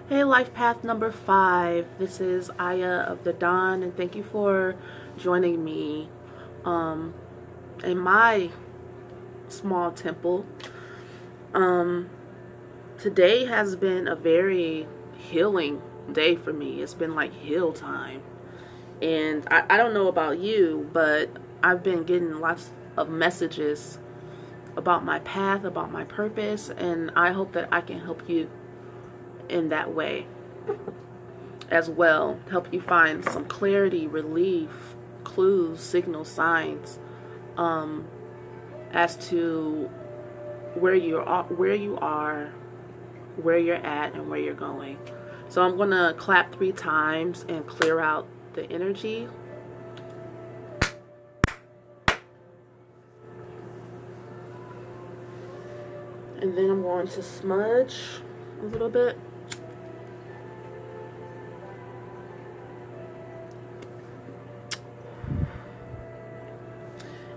Hey, life path number 5. This is Aya of the Dawn, and thank you for joining me in my small temple. Today has been a very healing day for me. It's been like heal time. And I don't know about you, but I've been getting lots of messages about my path, about my purpose, and I hope that I can help you in that way as well. Help you find some clarity, relief, clues, signals, signs as to where you are, where you're at, and where you're going. So I'm gonna clap 3 times and clear out the energy. And then I'm going to smudge a little bit.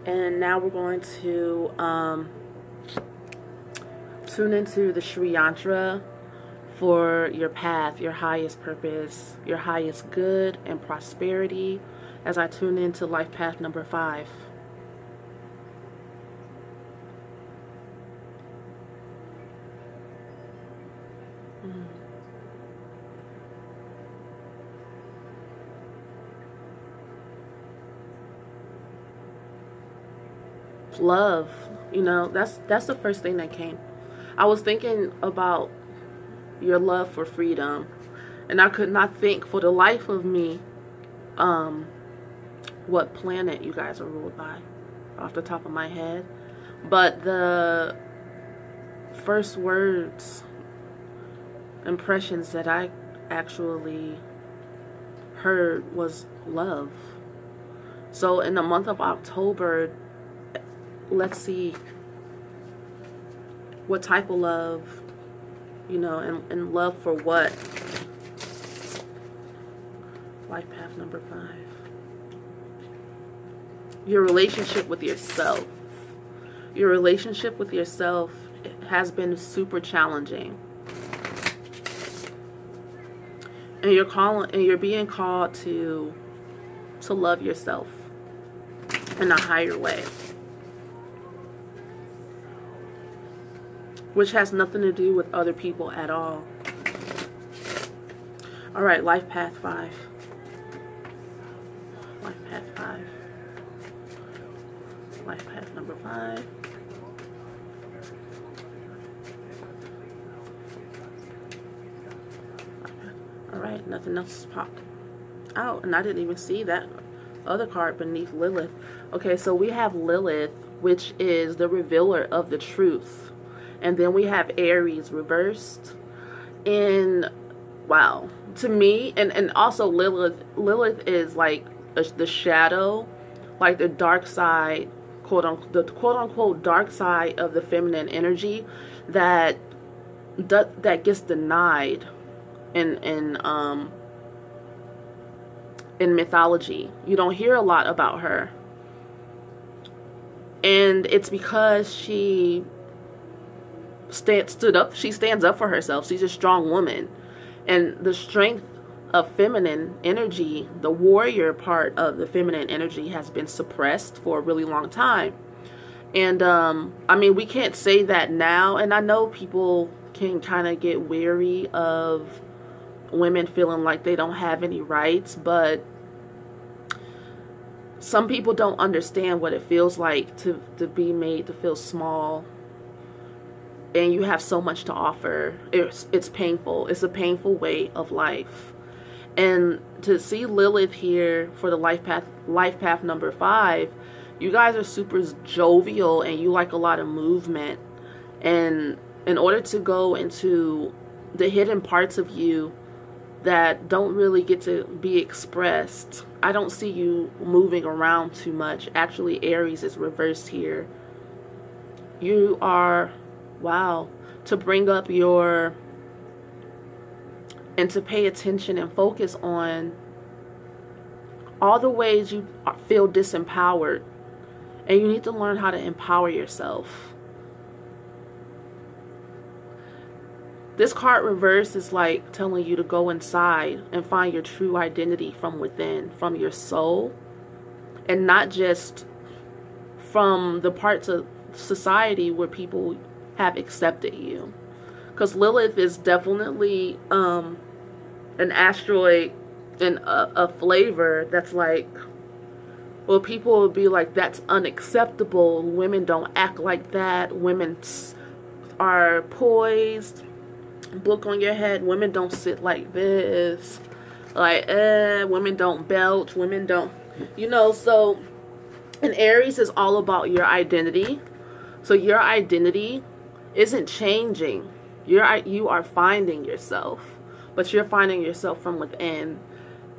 And now we're going to tune into the Shri Yantra for your path, your highest purpose, your highest good and prosperity as I tune into life path number 5. Love, you know, that's the first thing that came. I was thinking about your love for freedom, and I could not think for the life of me what planet you guys are ruled by off the top of my head. But the first words, impressions that I actually heard was love. So in the month of October, let's see what type of love, you know, and love for what. Life path number 5. Your relationship with yourself. Your relationship with yourself has been super challenging. And you're being called to love yourself in a higher way, which has nothing to do with other people at all. All right, life path 5. Life path 5. Life path number 5. All right, nothing else has popped out, and I didn't even see that other card beneath Lilith. Okay, so we have Lilith, which is the revealer of the truth. And then we have Aries reversed. And wow, to me, and also Lilith is like the shadow, like the dark side, the quote unquote dark side of the feminine energy that gets denied in mythology. You don't hear a lot about her, and it's because she stands up for herself. She's a strong woman, and the strength of feminine energy, the warrior part of the feminine energy, has been suppressed for a really long time. And I mean, we can't say that now, and I know people can kind of get weary of women feeling like they don't have any rights, but some people don't understand what it feels like to be made to feel small. And you have so much to offer. It's painful. It's a painful way of life. And to see Lilith here for the life path number 5, you guys are super jovial and you like a lot of movement. And in order to go into the hidden parts of you that don't really get to be expressed, I don't see you moving around too much. Actually, Aries is reversed here. You are, wow, to bring up and to pay attention and focus on all the ways you feel disempowered. And you need to learn how to empower yourself. This card reverse is like telling you to go inside and find your true identity from within, from your soul, and not just from the parts of society where people have accepted you. Because Lilith is definitely an asteroid and a flavor that's like, well, people will be like, that's unacceptable. Women don't act like that. Women are poised. Book on your head. Women don't sit like this. Like, women don't belch. Women don't, so, and Aries is all about your identity. So your identity isn't changing. You are finding yourself, but you're finding yourself from within,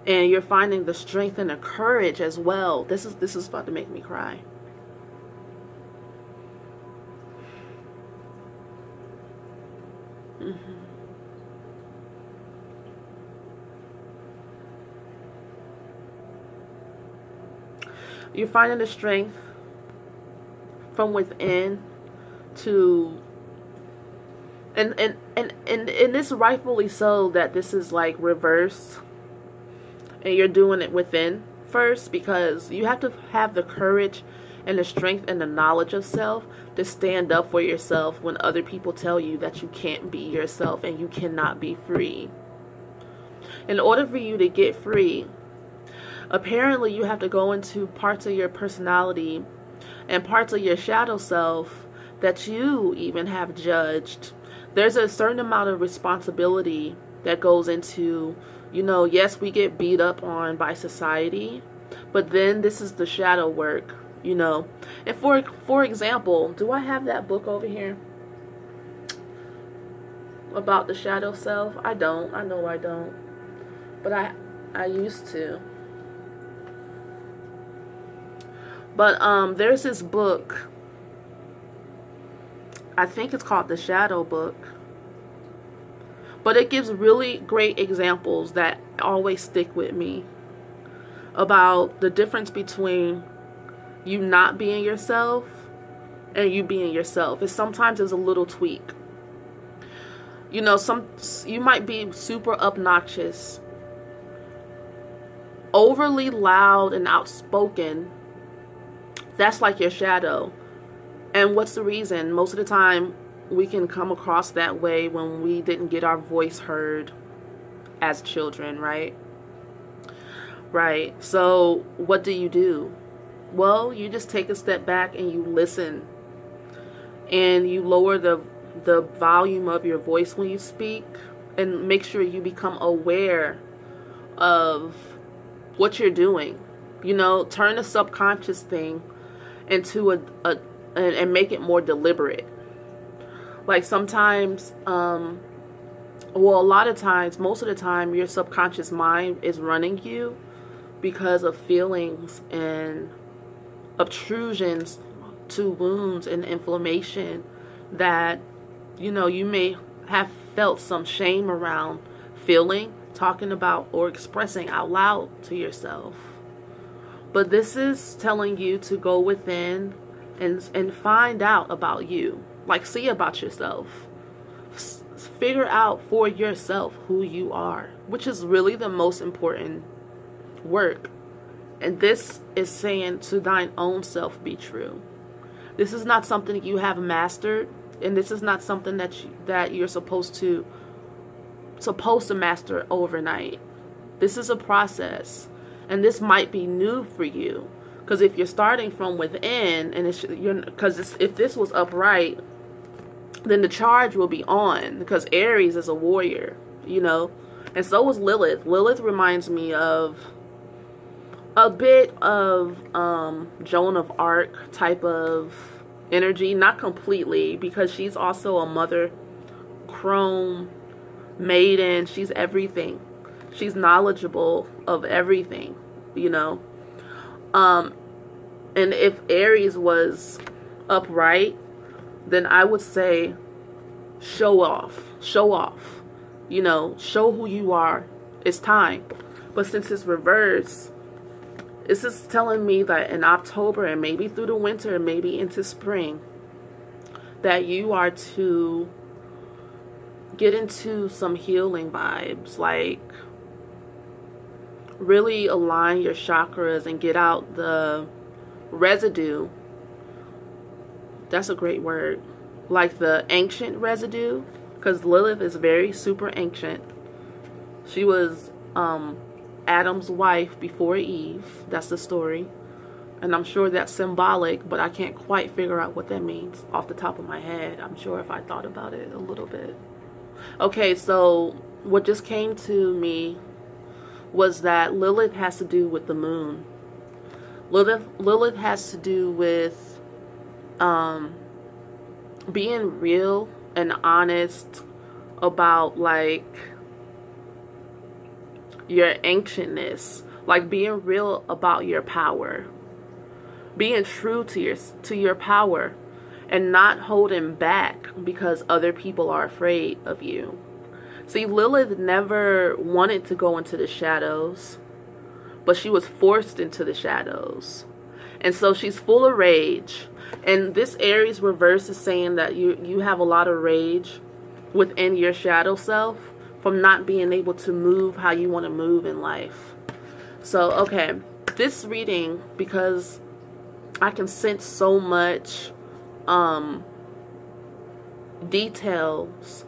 and you're finding the strength and the courage as well. This is about to make me cry. You're finding the strength from within to, and it's rightfully so that this is like reverse, and you're doing it within first, because you have to have the courage and the strength and the knowledge of self to stand up for yourself when other people tell you that you can't be yourself and you cannot be free. In order for you to get free, apparently you have to go into parts of your personality and parts of your shadow self that you even have judged. There's a certain amount of responsibility that goes into, yes, we get beat up on by society, but then this is the shadow work, And for example, do I have that book over here about the shadow self? I don't. I know I don't. But I used to. But there's this book, I think it's called The Shadow Book, but it gives really great examples that always stick with me about the difference between you not being yourself and you being yourself. Sometimes there's a little tweak. You might be super obnoxious, overly loud and outspoken. That's like your shadow. And what's the reason? Most of the time we can come across that way when we didn't get our voice heard as children, right? Right. So what do? Well, you just take a step back and you listen. And you lower the volume of your voice when you speak, and make sure you become aware of what you're doing. Turn the subconscious thing into and make it more deliberate. Like sometimes, a lot of times, most of the time, your subconscious mind is running you because of feelings and obtrusions to wounds and inflammation that, you may have felt some shame around feeling, talking about, or expressing out loud to yourself. But this is telling you to go within and find out about you. Like, see about yourself. Figure out for yourself who you are, which is really the most important work. And this is saying, to thine own self be true. This is not something you have mastered, and this is not something that you're supposed to master overnight. This is a process. And this might be new for you, because if you're starting from within, and if this was upright, then the charge will be on, because Aries is a warrior, and so is Lilith. Lilith reminds me of a bit of Joan of Arc type of energy, not completely, because she's also a mother crone maiden. She's everything. She's knowledgeable of everything, and if Aries was upright, then I would say show off, show who you are. It's time. But since it's reverse, this is telling me that in October, and maybe through the winter, and maybe into spring, that you are to get into some healing vibes, like really align your chakras and get out the residue. That's a great word. Like the ancient residue, because Lilith is very super ancient. She was Adam's wife before Eve. That's the story. And I'm sure that's symbolic, but I can't quite figure out what that means off the top of my head. I'm sure if I thought about it a little bit. Okay, so what just came to me was that Lilith has to do with the moon. Lilith has to do with being real and honest about like your ancientness, like being real about your power, being true to your power, and not holding back because other people are afraid of you. See, Lilith never wanted to go into the shadows, but she was forced into the shadows. And so she's full of rage. And this Aries reverse is saying that you have a lot of rage within your shadow self from not being able to move how you want to move in life. So, okay, this reading, because I can sense so much details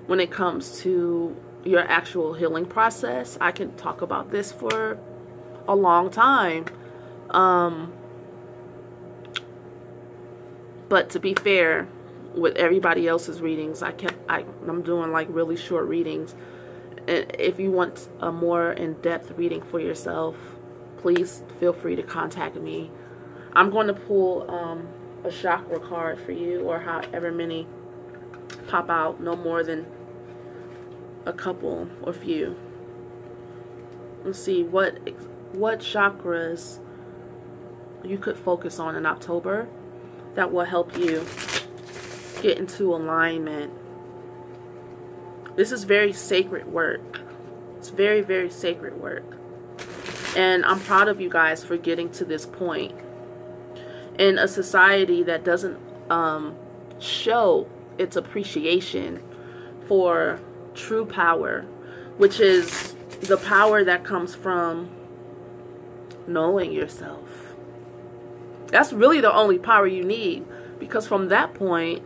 when it comes to your actual healing process. I can talk about this for a long time. But to be fair, with everybody else's readings, I'm doing like really short readings. And if you want a more in-depth reading for yourself, please feel free to contact me. I'm going to pull a chakra card for you, or however many pop out, no more than a couple or few. Let's see what chakras you could focus on in October that will help you get into alignment. This is very sacred work. It's very, very sacred work. And I'm proud of you guys for getting to this point in a society that doesn't show its appreciation for true power, which is the power that comes from knowing yourself. That's really the only power you need, because from that point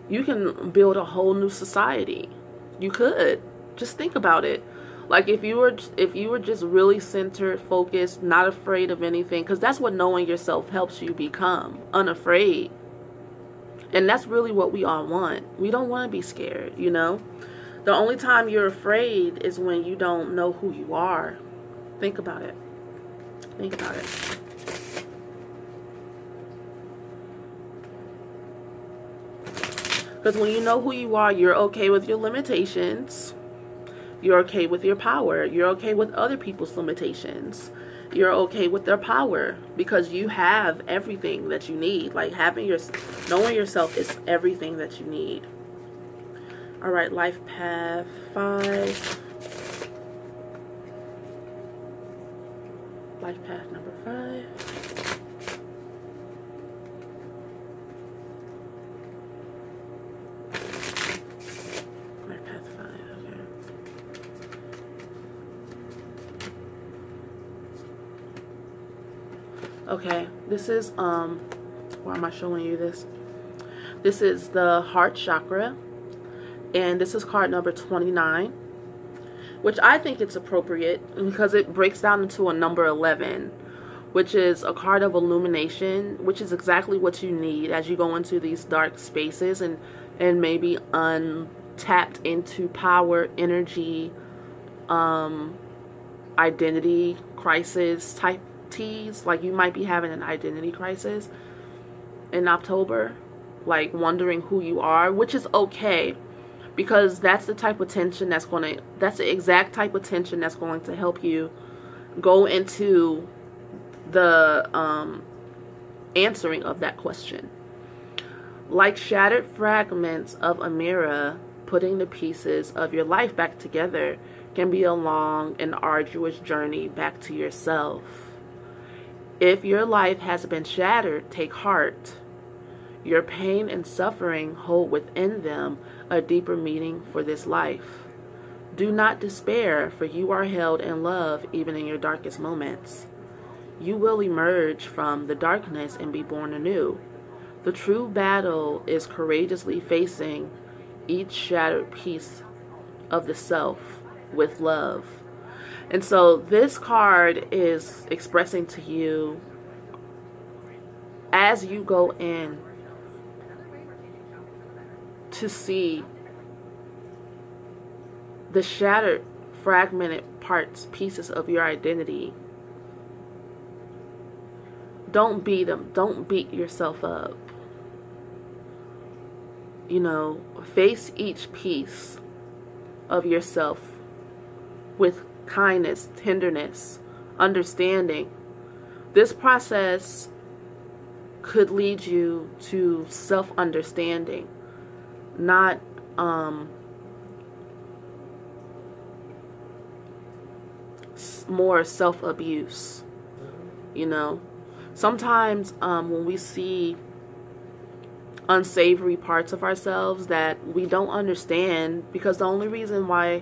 you can build a whole new society. You could just think about it. Like if you were just really centered, focused, not afraid of anything, because that's what knowing yourself helps you become, unafraid. And that's really what we all want. We don't want to be scared, you know. The only time you're afraid is when you don't know who you are. Think about it. Think about it. Because when you know who you are, you're okay with your limitations. You're okay with your power. You're okay with other people's limitations. You're okay with their power because you have everything that you need. Like knowing yourself is everything that you need. All right, life path 5. Life path number 5. Life path 5, okay. Okay, this is, why am I showing you this? This is the heart chakra, and this is card number 29, which I think it's appropriate because it breaks down into a number 11, which is a card of illumination, which is exactly what you need as you go into these dark spaces and maybe untapped into power, energy, identity crisis type teas. Like you might be having an identity crisis in October, like wondering who you are, which is okay, because that's the type of tension that's the exact type of tension that's going to help you go into the answering of that question. Like shattered fragments of a mirror, putting the pieces of your life back together can be a long and arduous journey back to yourself. If your life has been shattered, take heart. Your pain and suffering hold within them a deeper meaning for this life. Do not despair, for you are held in love even in your darkest moments. You will emerge from the darkness and be born anew. The true battle is courageously facing each shattered piece of the self with love. And so this card is expressing to you, as you go in to see the shattered, fragmented parts, pieces of your identity, don't beat them. Don't beat yourself up. You know, face each piece of yourself with kindness, tenderness, understanding. This process could lead you to self-understanding, not more self-abuse. You know, sometimes when we see unsavory parts of ourselves that we don't understand, because the only reason why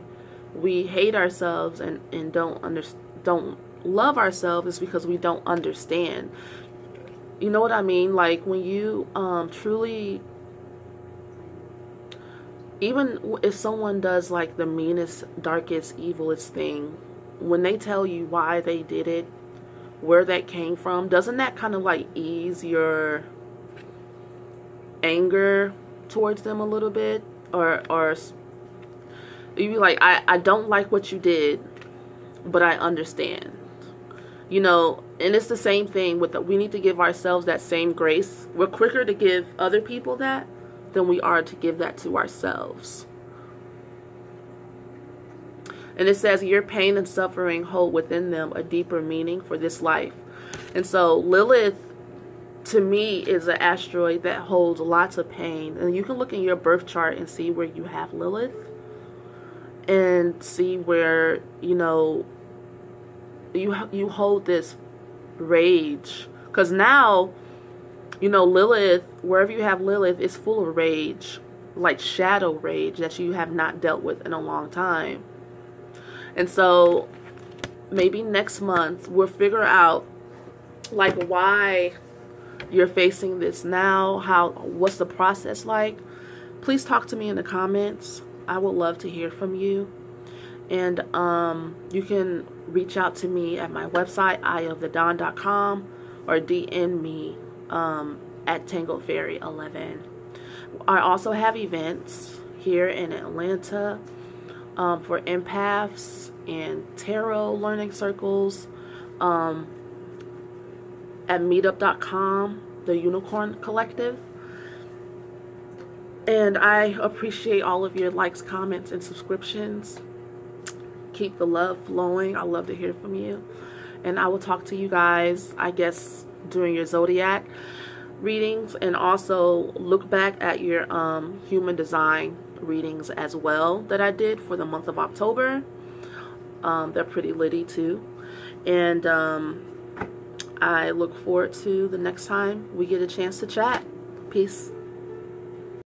we hate ourselves and don't love ourselves is because we don't understand. You know what I mean? Like when you truly, even if someone does like the meanest, darkest, evilest thing, when they tell you why they did it, where that came from, doesn't that kind of like ease your anger towards them a little bit? Or you be like, I don't like what you did, but I understand. You know, and it's the same thing with we need to give ourselves that same grace. We're quicker to give other people that than we are to give that to ourselves. And it says, your pain and suffering hold within them a deeper meaning for this life. And so Lilith, to me, is an asteroid that holds lots of pain. And you can look in your birth chart and see where you have Lilith. And see where, you know, you hold this rage. Because now, you know, Lilith, wherever you have Lilith, is full of rage. Like shadow rage that you have not dealt with in a long time. And so maybe next month we'll figure out like why you're facing this now, what's the process like. Please talk to me in the comments. I would love to hear from you. And you can reach out to me at my website, eyeofthedawn.com, or DM me at TangledFairy11. I also have events here in Atlanta for empaths and tarot learning circles at meetup.com, the Unicorn Collective. And I appreciate all of your likes, comments, and subscriptions. Keep the love flowing. I love to hear from you. And I will talk to you guys, I guess, during your zodiac readings. And also look back at your human design readings as well that I did for the month of October. They're pretty litty too. And I look forward to the next time we get a chance to chat. Peace.